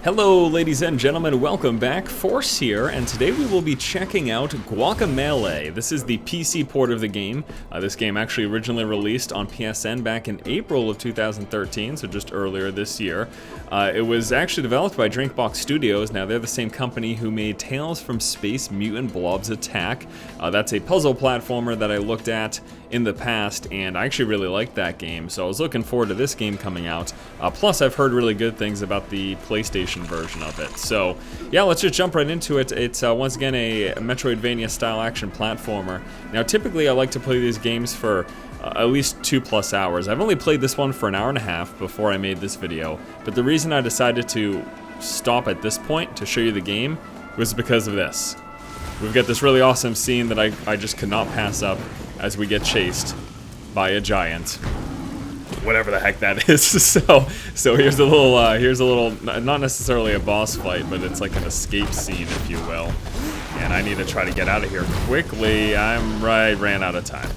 Hello ladies and gentlemen, welcome back. Force here, and today we will be checking out Guacamelee. This is the PC port of the game. This game actually originally released on PSN back in April of 2013, so just earlier this year. It was actually developed by Drinkbox Studios. Now they're the same company who made Tales from Space Mutant Blobs Attack. That's a puzzle platformer that I looked at in the past, and I actually really liked that game, so I was looking forward to this game coming out. Plus I've heard really good things about the PlayStation version of it. So yeah, let's just jump right into it. It's once again a metroid-vania style action platformer. Now typically I like to play these games for at least 2+ hours. I've only played this one for an hour and a half before I made this video, but the reason I decided to stop at this point to show you the game was because of this. We've got this really awesome scene that I just could not pass up as we get chased by a giant. Whatever the heck that is. So here's a little, not necessarily a boss fight, but it's like an escape scene, if you will. And I need to try to get out of here quickly. I ran out of time.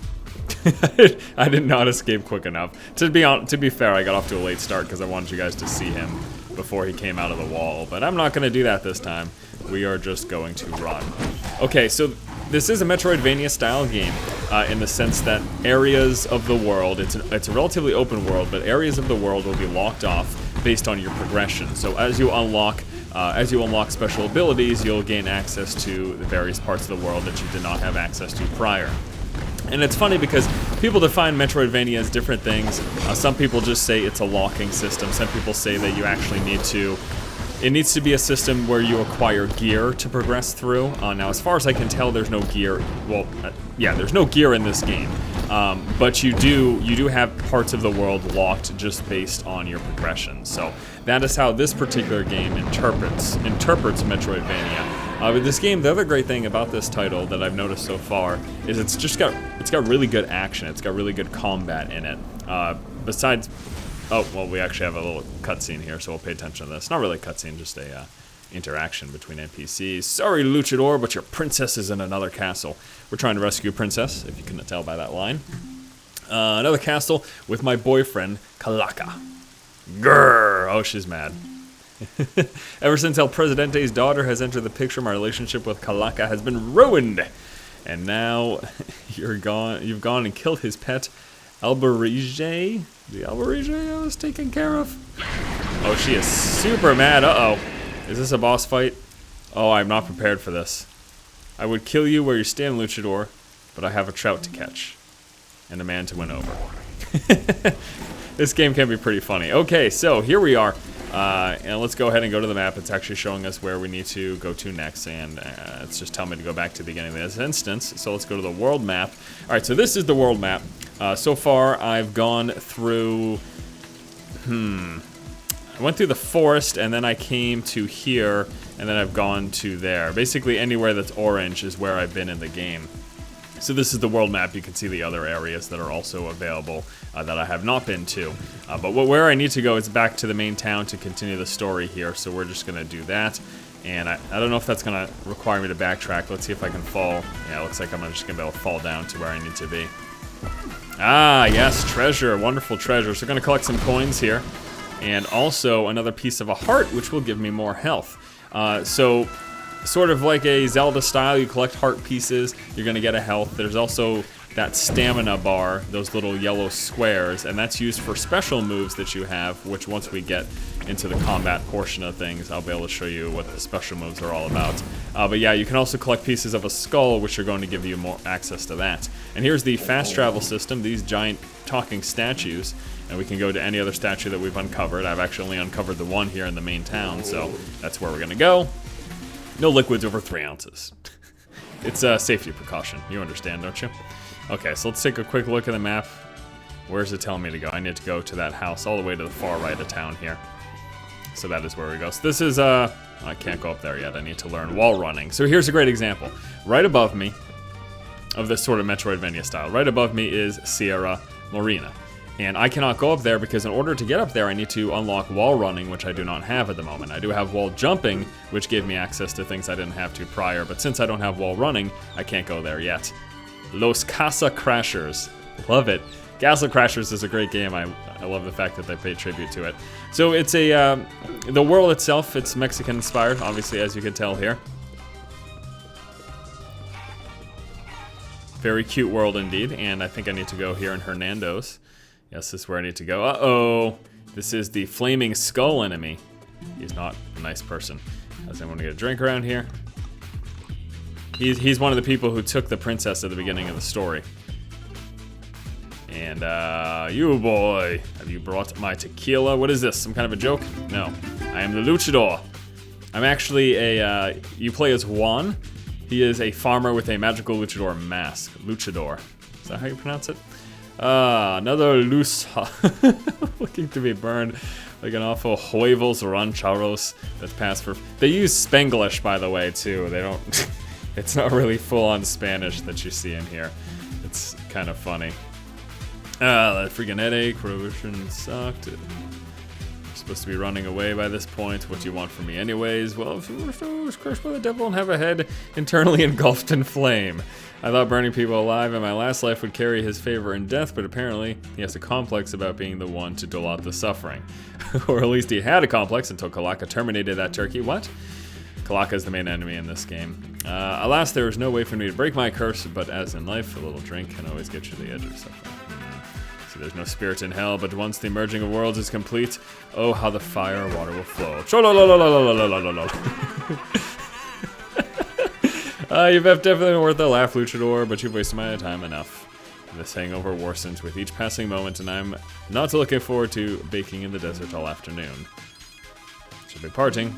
I did not escape quick enough. To be fair, I got off to a late start because I wanted you guys to see him before he came out of the wall. But I'm not going to do that this time. We are just going to run. Okay, so this is a Metroidvania style game in the sense that areas of the world, it's a relatively open world, but areas of the world will be locked off based on your progression. So as you unlock special abilities, you'll gain access to the various parts of the world that you did not have access to prior. And it's funny because people define Metroidvania as different things. Some people just say it's a locking system. Some people say that you actually it needs to be a system where you acquire gear to progress through. Now, as far as I can tell, there's no gear. Well, yeah, there's no gear in this game, but you do have parts of the world locked just based on your progression. So that is how this particular game interprets Metroidvania. With this game, the other great thing about this title that I've noticed so far is it's got really good action. It's got really good combat in it. Besides. Oh, well, we actually have a little cutscene here, so we'll pay attention to this. Not really a cutscene, just a interaction between NPCs. Sorry, Luchador, but your princess is in another castle. We're trying to rescue a princess, if you couldn't tell by that line. Another castle with my boyfriend, Calaca. Grrr! Oh, she's mad. Ever since El Presidente's daughter has entered the picture, my relationship with Calaca has been ruined. And now you've gone and killed his pet, Alberige? The Alberige I was taken care of? Oh, she is super mad. Uh-oh. Is this a boss fight? Oh, I'm not prepared for this. I would kill you where you stand, Luchador, but I have a trout to catch. And a man to win over. This game can be pretty funny. Okay, so here we are. And let's go ahead and go to the map. It's actually showing us where we need to go to next, and it's just telling me to go back to the beginning of this instance. So let's go to the world map. All right, so this is the world map. So far, I've gone through. I went through the forest, and then I came to here, and then I've gone to there. Basically, anywhere that's orange is where I've been in the game. So this is the world map. You can see the other areas that are also available that I have not been to. But where I need to go is back to the main town to continue the story here. So we're just going to do that. And I don't know if that's going to require me to backtrack. Let's see if I can fall. Yeah, it looks like I'm just going to be able to fall down to where I need to be. Ah, yes, treasure. Wonderful treasure. So we're going to collect some coins here. And also another piece of a heart, which will give me more health. So sort of like a Zelda style, you collect heart pieces, you're going to get a health. There's also that stamina bar, those little yellow squares, and that's used for special moves that you have, which once we get into the combat portion of things, I'll be able to show you what the special moves are all about. But yeah, you can also collect pieces of a skull, which are going to give you more access to that. And here's the fast travel system, these giant talking statues, and we can go to any other statue that we've uncovered. I've actually only uncovered the one here in the main town, so that's where we're going to go. No liquids over 3 ounces. It's a safety precaution. You understand, don't you? Okay, so let's take a quick look at the map. Where's it telling me to go? I need to go to that house all the way to the far right of town here. So that is where we go. So this is, I can't go up there yet. I need to learn wall running. So here's a great example. Right above me, of this sort of Metroidvania style, right above me is Sierra Morena. And I cannot go up there because in order to get up there, I need to unlock wall running, which I do not have at the moment. I do have wall jumping, which gave me access to things I didn't have to prior, but since I don't have wall running, I can't go there yet. Los Casa Crashers. Love it. Castle Crashers is a great game. I love the fact that they pay tribute to it. So it's a, the world itself, it's Mexican inspired, obviously, as you can tell here. Very cute world indeed, and I think I need to go here in Hernando's. Yes, this is where I need to go. Uh-oh, this is the flaming skull enemy. He's not a nice person. Does anyone want to get a drink around here? He's one of the people who took the princess at the beginning of the story. And, you boy, have you brought my tequila? What is this, some kind of a joke? No, I am the luchador. I'm actually a, you play as Juan. He is a farmer with a magical luchador mask. Luchador. Is that how you pronounce it? Another loose looking to be burned like an awful huevos rancheros that's passed for. They use Spanglish, by the way, too. They don't. It's not really full-on Spanish that you see in here. It's kind of funny. That freaking headache. Prohibition sucked. Supposed to be running away by this point. What do you want from me anyways? Well, if you was crushed by the devil and have a head internally engulfed in flame. I thought burning people alive in my last life would carry his favor in death, but apparently he has a complex about being the one to dole out the suffering. Or at least he had a complex until Kalaka terminated that turkey. What? Kalaka is the main enemy in this game. Alas, there is no way for me to break my curse, but as in life, a little drink can always get you to the edge of suffering. So there's no spirit in hell, but once the merging of worlds is complete, oh, how the fire and water will flow. You've definitely been worth a laugh, Luchador, but you've wasted my time enough. This hangover worsens with each passing moment, and I'm not looking forward to baking in the desert all afternoon. Should be parting.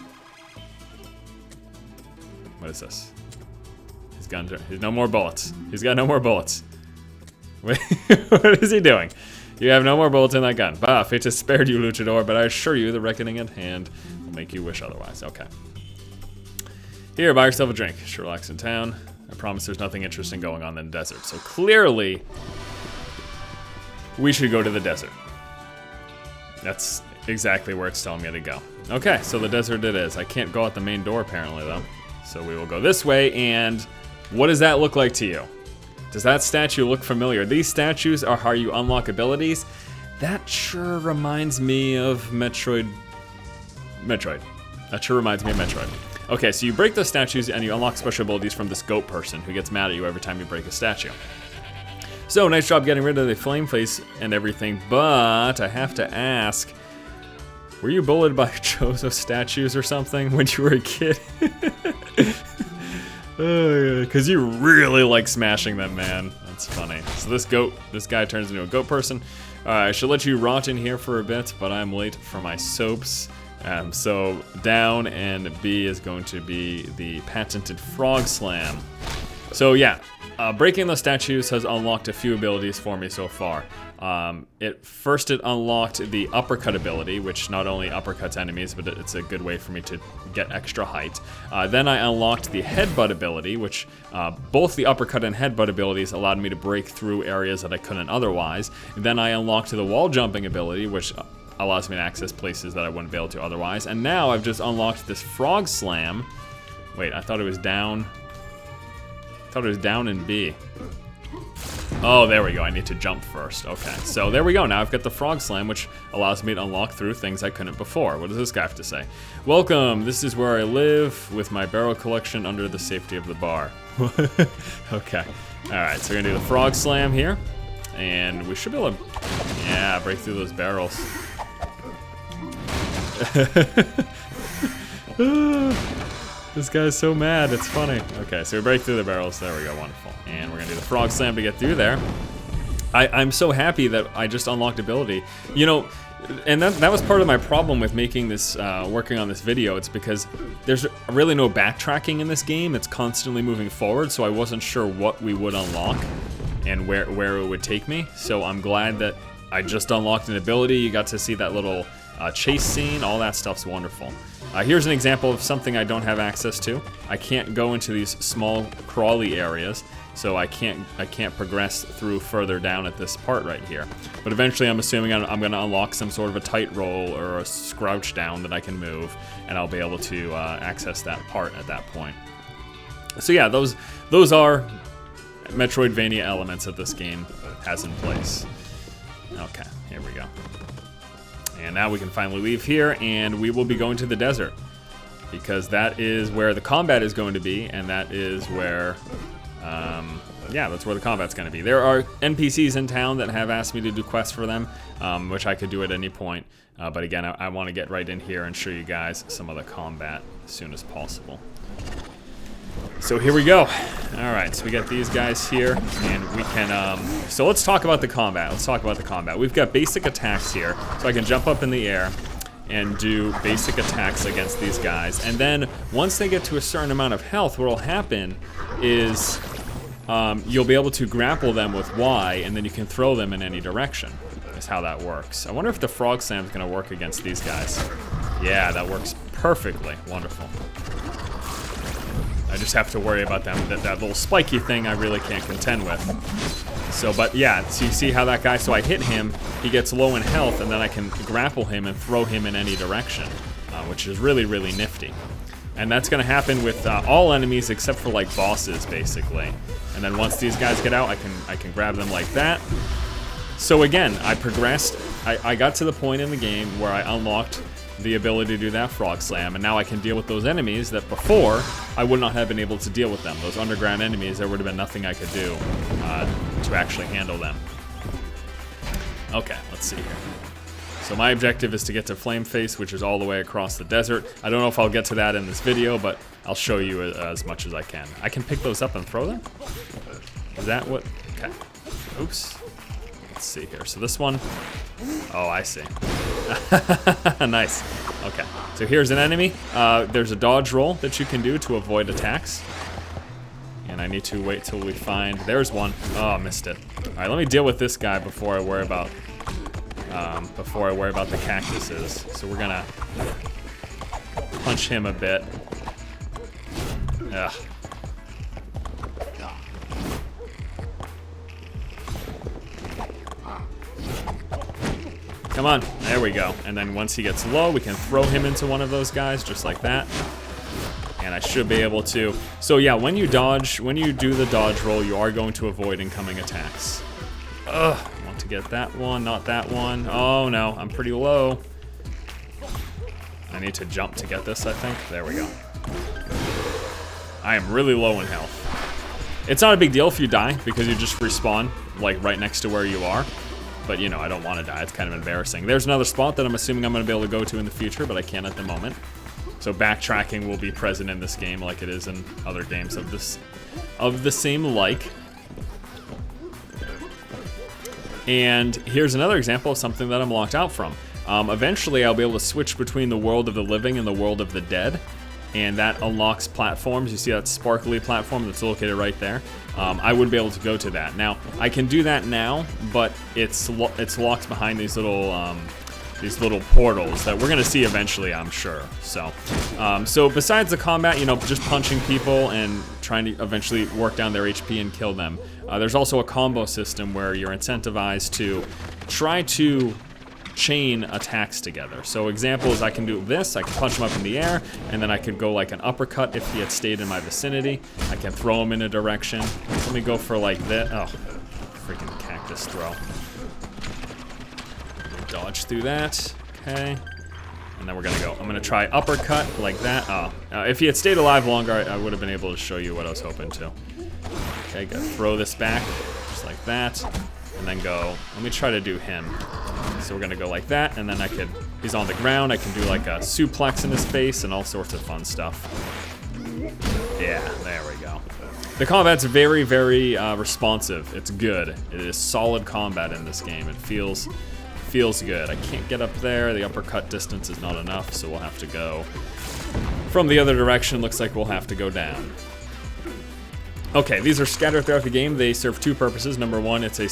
What is this? He's no more bullets. He's got no more bullets. Wait, what is he doing? You have no more bullets in that gun. Bah, fate has spared you, Luchador, but I assure you the reckoning at hand will make you wish otherwise. Okay. Here, buy yourself a drink. Just relax in town. I promise there's nothing interesting going on in the desert. So clearly, we should go to the desert. That's exactly where it's telling me to go. Okay, so the desert it is. I can't go out the main door apparently though. So we will go this way, and what does that look like to you? Does that statue look familiar? These statues are how you unlock abilities. That sure reminds me of Metroid. That sure reminds me of Metroid. Okay, so you break those statues and you unlock special abilities from this goat person who gets mad at you every time you break a statue. So, nice job getting rid of the flame face and everything, but I have to ask, were you bullied by Chozo statues or something when you were a kid? Because you really like smashing them, man. That's funny. So this guy turns into a goat person. I should let you rot in here for a bit, but I'm late for my soaps. So down and B is going to be the patented frog slam. So yeah, breaking those statues has unlocked a few abilities for me so far. It unlocked the uppercut ability, which not only uppercuts enemies, but it's a good way for me to get extra height. Then I unlocked the headbutt ability, which both the uppercut and headbutt abilities allowed me to break through areas that I couldn't otherwise. Then I unlocked the wall jumping ability, which allows me to access places that I wouldn't be able to otherwise. And now I've just unlocked this frog slam. Wait, I thought it was down. I thought it was down in B. Oh, there we go. I need to jump first. Okay, so there we go. Now I've got the frog slam, which allows me to unlock through things I couldn't before. What does this guy have to say? Welcome. This is where I live with my barrel collection under the safety of the bar. Okay. All right, so we're gonna do the frog slam here, and we should be able to, yeah, break through those barrels. This guy's so mad, it's funny. Okay, so we break through the barrels. There we go, wonderful. And we're gonna do the frog slam to get through there. I'm so happy that I just unlocked ability. You know, and that was part of my problem with making this, working on this video. It's because there's really no backtracking in this game. It's constantly moving forward, so I wasn't sure what we would unlock and where it would take me. So I'm glad that I just unlocked an ability. You got to see that little chase scene. All that stuff's wonderful. Here's an example of something I don't have access to. I can't go into these small crawly areas, so I can't progress through further down at this part right here. But eventually I'm assuming I'm gonna unlock some sort of a tight roll or a scrouch down that I can move, and I'll be able to access that part at that point. So yeah, those are metroid-vania elements that this game has in place. Okay, here we go. And now we can finally leave here, and we will be going to the desert. Because that is where the combat is going to be, and that is where, yeah, that's where the combat's going to be. There are NPCs in town that have asked me to do quests for them, which I could do at any point. But again, I want to get right in here and show you guys some of the combat as soon as possible. So here we go. All right, so we got these guys here, and we can, so let's talk about the combat. Let's talk about the combat. We've got basic attacks here, so I can jump up in the air and do basic attacks against these guys. And then once they get to a certain amount of health, what will happen is you'll be able to grapple them with Y, and then you can throw them in any direction, is how that works. I wonder if the frog slam is going to work against these guys. Yeah, that works perfectly. Wonderful. I just have to worry about them. That little spiky thing I really can't contend with. So, but yeah, so you see how that guy, so I hit him, he gets low in health, and then I can grapple him and throw him in any direction, which is really, really nifty. And that's going to happen with all enemies except for like bosses, basically. And then once these guys get out, I can grab them like that. So again, I progressed. I got to the point in the game where I unlocked the ability to do that frog slam, and now I can deal with those enemies that before I would not have been able to deal with them. Those underground enemies, there would have been nothing I could do to actually handle them. Okay, let's see here. So my objective is to get to Flame Face, which is all the way across the desert. I don't know if I'll get to that in this video, but I'll show you as much as I can. I can pick those up and throw them? Is that what? Okay. Oops. Let's see here. So this one, oh, I see. Nice. Okay, so here's an enemy. There's a dodge roll that you can do to avoid attacks. And I need to wait till we find, there's one. Oh, I missed it. All right, let me deal with this guy before I worry about the cactuses. So we're gonna punch him a bit. Ugh. Come on, there we go. And then once he gets low, we can throw him into one of those guys, just like that. And I should be able to. So yeah, when you do the dodge roll, you are going to avoid incoming attacks. Ugh, I want to get that one, not that one. Oh no, I'm pretty low. I need to jump to get this, I think. There we go. I am really low in health. It's not a big deal if you die, because you just respawn, like right next to where you are. But, you know, I don't want to die. It's kind of embarrassing. There's another spot that I'm assuming I'm going to be able to go to in the future, but I can't at the moment. So backtracking will be present in this game like it is in other games of the same like. And here's another example of something that I'm locked out from. Eventually, I'll be able to switch between the world of the living and the world of the dead. And that unlocks platforms. You see that sparkly platform that's located right there? I would be able to go to that. Now, I can do that now, but it's locked behind these little portals that we're gonna see eventually, I'm sure. So, so besides the combat, you know, just punching people and trying to eventually work down their HP and kill them, there's also a combo system where you're incentivized to try to chain attacks together. So examples, I can do this, I can punch him up in the air, and then I could go like an uppercut if he had stayed in my vicinity. I can throw him in a direction. Let me go for like this. Oh, freaking cactus throw. Dodge through that, okay. And then we're gonna go, I'm gonna try uppercut like that. Oh, if he had stayed alive longer, I would have been able to show you what I was hoping to. Okay, gotta throw this back, just like that. And then go, let me try to do him. So we're gonna go like that, and then he's on the ground, I can do like a suplex in his face and all sorts of fun stuff. Yeah, there we go. The combat's very, very responsive. It's good. It is solid combat in this game. It feels good. I can't get up there. The uppercut distance is not enough, so we'll have to go from the other direction. Looks like we'll have to go down. Okay, these are scattered throughout the game. They serve two purposes. Number one, it's a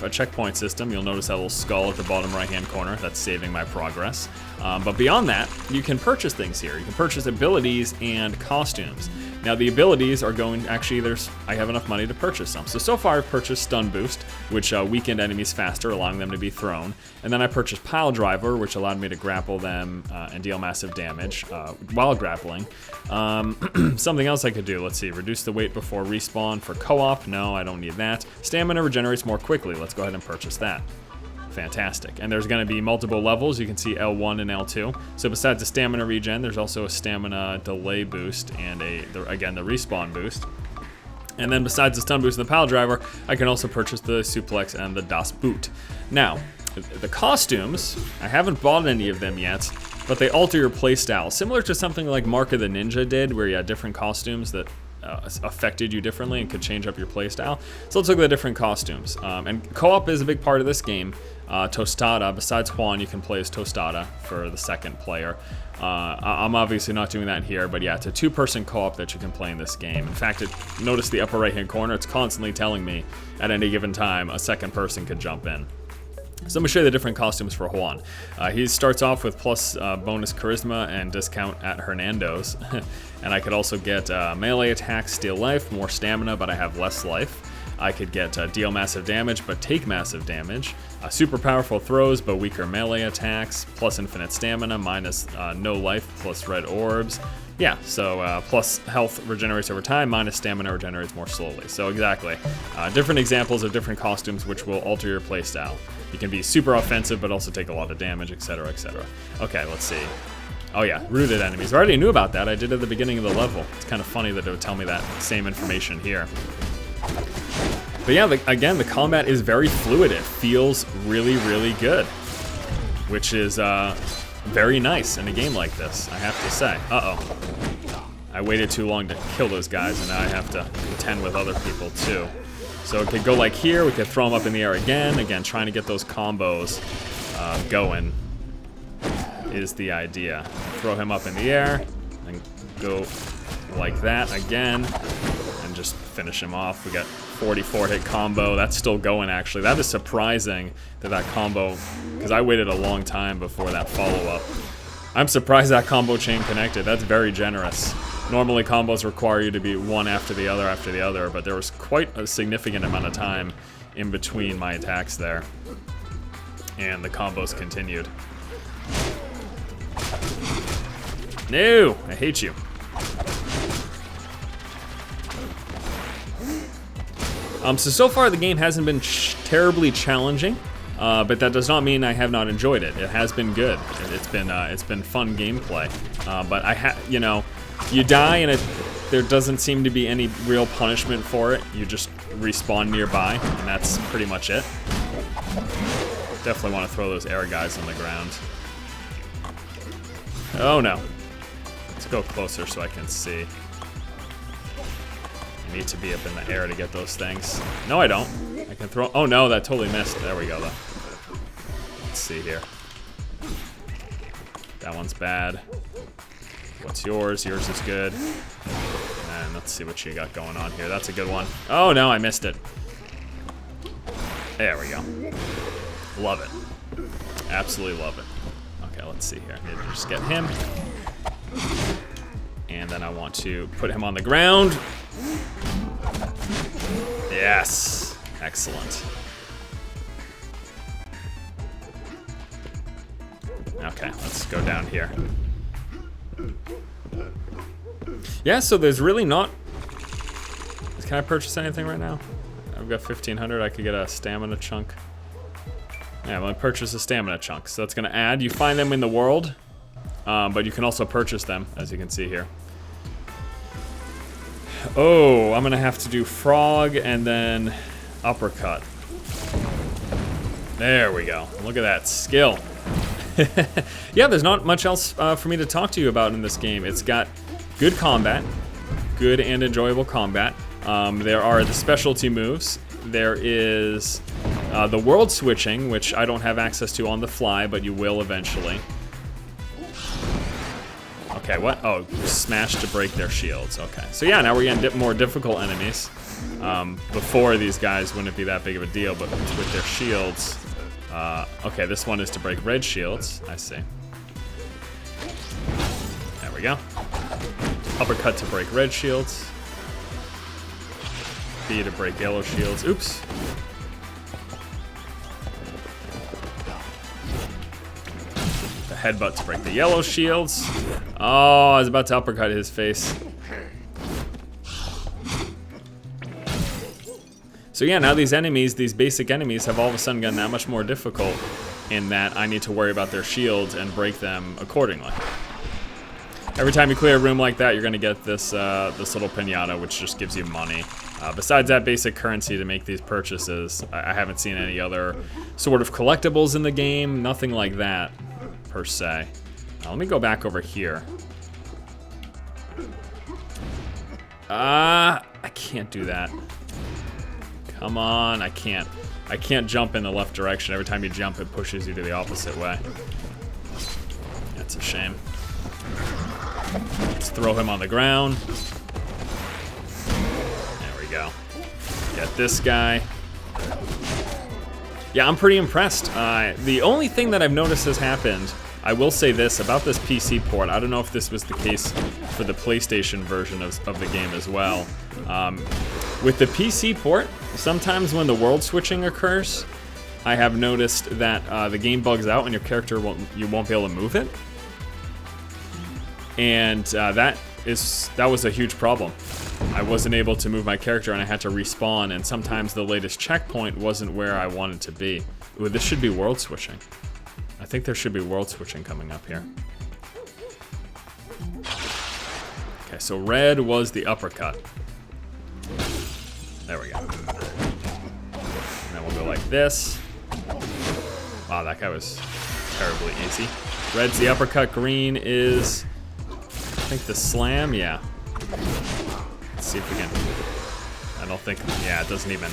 checkpoint system. You'll notice that little skull at the bottom right-hand corner. That's saving my progress. But beyond that, you can purchase things here. You can purchase abilities and costumes. Now the abilities are going, actually I have enough money to purchase some. So far I've purchased Stun Boost, which weakened enemies faster, allowing them to be thrown. And then I purchased Pile Driver, which allowed me to grapple them and deal massive damage while grappling. Something else I could do, let's see, reduce the weight before respawn for co-op. No, I don't need that. Stamina regenerates more quickly. Let's go ahead and purchase that. Fantastic. And there's going to be multiple levels. You can see L1 and L2. So besides the stamina regen, there's also a stamina delay boost and again, the respawn boost. And then besides the stun boost and the pile driver, I can also purchase the suplex and the Das Boot. Now, the costumes, I haven't bought any of them yet, but they alter your playstyle, similar to something like Mark of the Ninja did, where you had different costumes that affected you differently and could change up your playstyle. So let's look at the different costumes. And co-op is a big part of this game. Tostada, besides Juan, you can play as Tostada for the second player. I'm obviously not doing that here, but yeah, it's a two-person co-op that you can play in this game. In fact, notice the upper right-hand corner, it's constantly telling me at any given time a second person could jump in. So let me show you the different costumes for Juan. He starts off with plus bonus charisma and discount at Hernando's. And I could also get melee attack, steal life, more stamina, but I have less life. I could get deal massive damage, but take massive damage. Super powerful throws, but weaker melee attacks. Plus infinite stamina, minus no life, plus red orbs. Yeah, so plus health regenerates over time, minus stamina regenerates more slowly. So exactly, different examples of different costumes which will alter your playstyle. You can be super offensive, but also take a lot of damage, etc., etc. Okay, let's see. Oh yeah, rooted enemies. I already knew about that. I did at the beginning of the level. It's kind of funny that it would tell me that same information here. But yeah, again, the combat is very fluid. It feels really, really good, which is very nice in a game like this, I have to say. Uh-oh. I waited too long to kill those guys, and now I have to contend with other people, too. So it could go like here. We could throw them up in the air again. Again, trying to get those combos going is the idea. Throw him up in the air, and go like that again, and just finish him off. We got 44 hit combo. That's still going, actually. That is surprising that combo, because I waited a long time before that follow-up. I'm surprised that combo chain connected. That's very generous. Normally combos require you to be one after the other, but there was quite a significant amount of time in between my attacks there. And the combos continued. No! I hate you. So far the game hasn't been terribly challenging, but that does not mean I have not enjoyed it. It has been good. It's been fun gameplay. But you die and there doesn't seem to be any real punishment for it. You just respawn nearby, and that's pretty much it. Definitely want to throw those air guys on the ground. Oh no. Let's go closer so I can see. I need to be up in the air to get those things. No, I don't. I can throw. Oh no, that totally missed. There we go, though. Let's see here. That one's bad. What's yours? Yours is good. And let's see what you got going on here. That's a good one. Oh no, I missed it. There we go. Love it. Absolutely love it. Okay, let's see here. I need to just get him. And then I want to put him on the ground. Yes. Excellent. Okay, let's go down here. Yeah, so there's really not... Can I purchase anything right now? I've got 1,500. I could get a stamina chunk. Yeah, I'm gonna purchase a stamina chunk. So that's gonna add. You find them in the world, but you can also purchase them, as you can see here. Oh, I'm gonna have to do frog and then uppercut. There we go. Look at that skill. Yeah, there's not much else for me to talk to you about in this game. It's got good combat, good and enjoyable combat. There are the specialty moves. There is the world switching, which I don't have access to on the fly, but you will eventually. Okay, what? Oh, smash to break their shields. Okay, so yeah, now we're getting more difficult enemies. Before, these guys wouldn't be that big of a deal, but with their shields... okay, this one is to break red shields. I see. There we go. Uppercut to break red shields. B to break yellow shields. Oops. The headbutt to break the yellow shields. Oh, I was about to uppercut his face. So yeah, now these enemies, these basic enemies, have all of a sudden gotten that much more difficult in that I need to worry about their shields and break them accordingly. Every time you clear a room like that, you're gonna get this this little piñata, which just gives you money. Besides that basic currency to make these purchases, I haven't seen any other sort of collectibles in the game, nothing like that, per se. Let me go back over here. I can't do that. Come on, I can't. I can't jump in the left direction. Every time you jump, it pushes you to the opposite way. That's a shame. Let's throw him on the ground. There we go. Get this guy. Yeah, I'm pretty impressed. The only thing that I've noticed has happened, I will say this about this PC port. I don't know if this was the case for the PlayStation version of the game as well. With the PC port, sometimes when the world switching occurs, I have noticed that the game bugs out and your character you won't be able to move it. And that was a huge problem. I wasn't able to move my character and I had to respawn, and sometimes the latest checkpoint wasn't where I wanted to be. Ooh, this should be world switching. I think there should be world switching coming up here. Okay, so red was the uppercut. There we go. And then we'll go like this. Wow, that guy was terribly easy. Red's the uppercut, green is, I think, the slam, yeah. Let's see if we can, I don't think, yeah, it doesn't even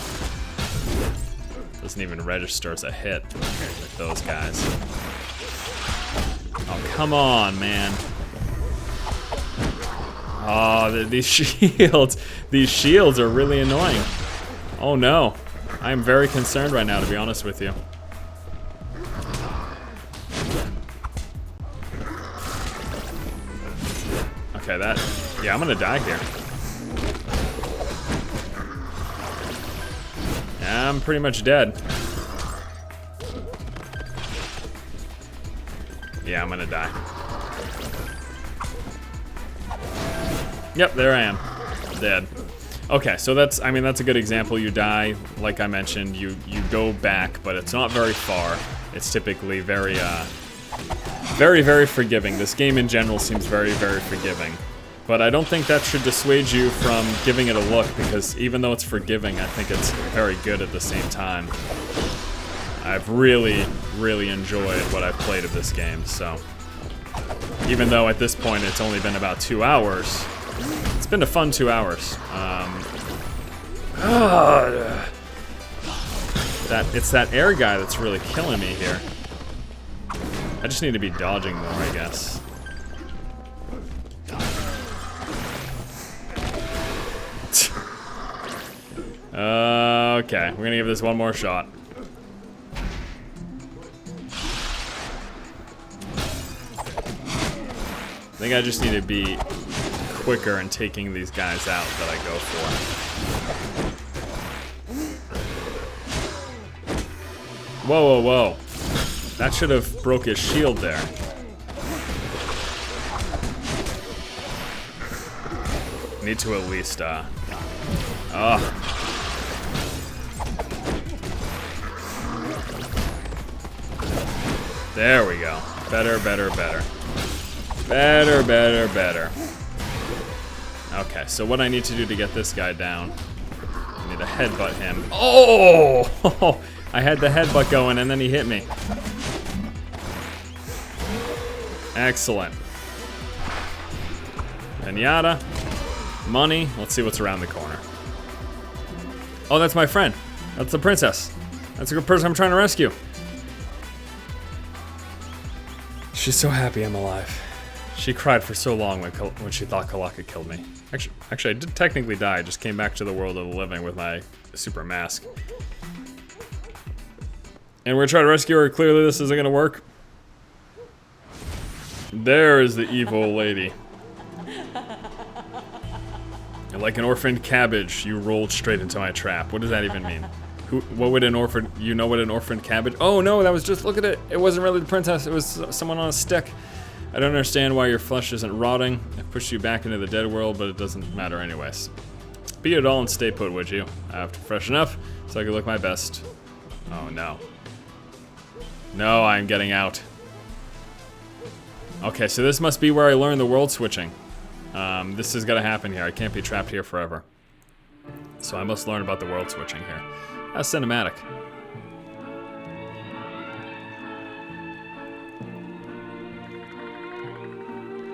register as a hit with those guys. Oh, come on, man. Oh, these shields are really annoying. Oh no, I am very concerned right now, to be honest with you. Okay, yeah, I'm gonna die here. Yeah, I'm pretty much dead. Yeah, I'm gonna die. Yep, there I am, dead. Okay, so that's a good example. You die, like I mentioned, you go back, but it's not very far. It's typically very, very forgiving. This game in general seems very forgiving. But I don't think that should dissuade you from giving it a look, because even though it's forgiving, I think it's very good at the same time. I've really enjoyed what I've played of this game, so. Even though at this point it's only been about 2 hours, it's been a fun 2 hours. It's that air guy that's really killing me here. I just need to be dodging more, I guess. Okay, we're gonna give this one more shot. I think I just need to be quicker in taking these guys out that I go for. Whoa, whoa, whoa. That should have broke his shield there. Need to at least, There we go. Better. Better. Okay, so what I need to do to get this guy down, I need to headbutt him. Oh! I had the headbutt going and then he hit me. Excellent. Pinata. Money. Let's see what's around the corner. Oh, that's my friend. That's the princess. That's a good person I'm trying to rescue. She's so happy I'm alive. She cried for so long when she thought Kalaka killed me. Actually, I did technically die. I just came back to the world of the living with my super mask. And we're trying to rescue her. Clearly this isn't gonna work. There is the evil lady. And like an orphaned cabbage, you rolled straight into my trap. What does that even mean? What would an orphan, you know what an orphaned cabbage? Oh no, that was just, look at it. It wasn't really the princess, it was someone on a stick. I don't understand why your flesh isn't rotting. I pushed you back into the dead world, but it doesn't matter anyways. beat it all and stay put, would you? I have to freshen up so I can look my best. Oh no. No, I'm getting out. Okay, so this must be where I learned the world switching. This is gonna happen here. I can't be trapped here forever. So I must learn about the world switching here. That's cinematic.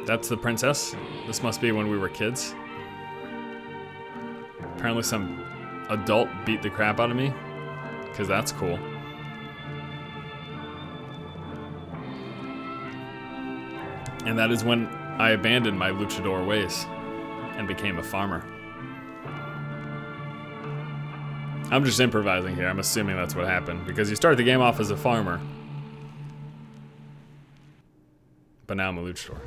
That's the princess. This must be when we were kids. Apparently some adult beat the crap out of me, because that's cool. And that is when I abandoned my luchador ways and became a farmer. I'm just improvising here. I'm assuming that's what happened, because you start the game off as a farmer. But now I'm a luchador.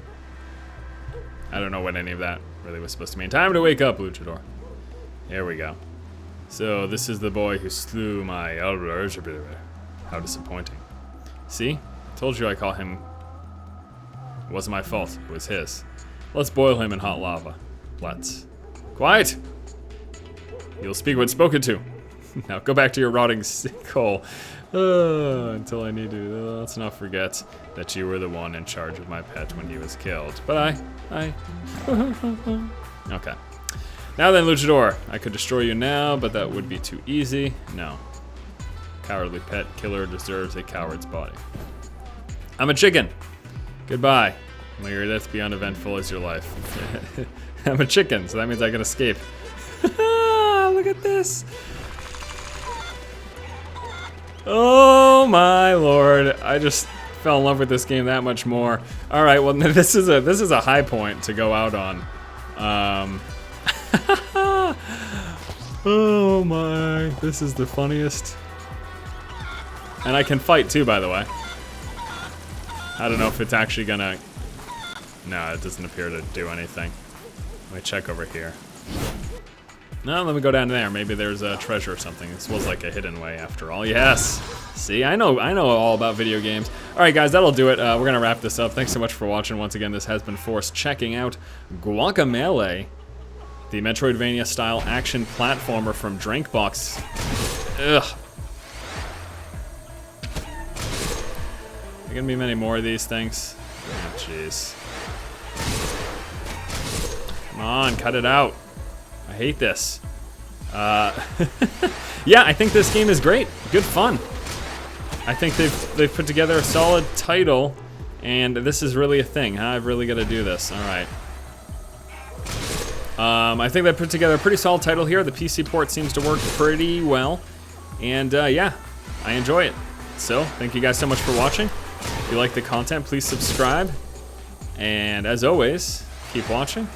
I don't know what any of that really was supposed to mean. Time to wake up, luchador. Here we go. So this is the boy who slew my elder. How disappointing. See? Told you I call him. It wasn't my fault. It was his. Let's boil him in hot lava. Let's. Quiet! You'll speak when spoken to. Now go back to your rotting coal. Until I need to. Let's not forget that you were the one in charge of my pet when he was killed. But I. Okay. Now then, luchador. I could destroy you now, but that would be too easy. No. Cowardly pet killer deserves a coward's body. I'm a chicken. Goodbye. May your death be uneventful as your life. I'm a chicken, so that means I can escape. Look at this. Oh my lord. I just fell in love with this game that much more. Alright, well this is a high point to go out on. Oh my. This is the funniest. And I can fight too, by the way. I don't know if it's actually gonna... No, it doesn't appear to do anything. Let me check over here. No, let me go down there. Maybe there's a treasure or something. This was like a hidden way after all. Yes! See, I know all about video games. Alright guys, that'll do it. We're gonna wrap this up. Thanks so much for watching. Once again, this has been Force checking out Guacamelee, the metroid-vania style action platformer from Drinkbox. Ugh. There gonna be many more of these things? Oh, jeez. Come on, cut it out. I hate this. Yeah, I think this game is great. Good fun. I think they've put together a solid title, and this is really a thing, huh? I've really got to do this. All right. I think they put together a pretty solid title here. The PC port seems to work pretty well, and yeah, I enjoy it. So, thank you guys so much for watching. If you like the content, please subscribe. And as always, keep watching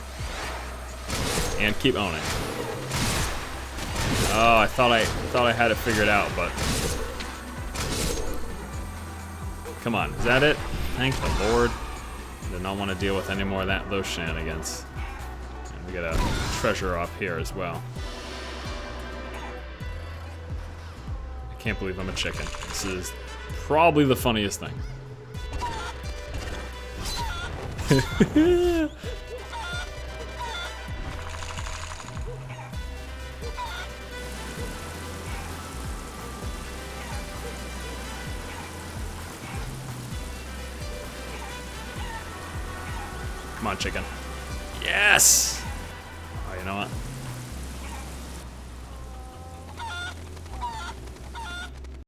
and keep owning. Oh, I thought I had it figured out, but come on, is that it? Thank the Lord. I did not want to deal with any more of those shenanigans. And we got a treasure off here as well. I can't believe I'm a chicken. This is probably the funniest thing. Come on, chicken. Yes! Oh, you know what?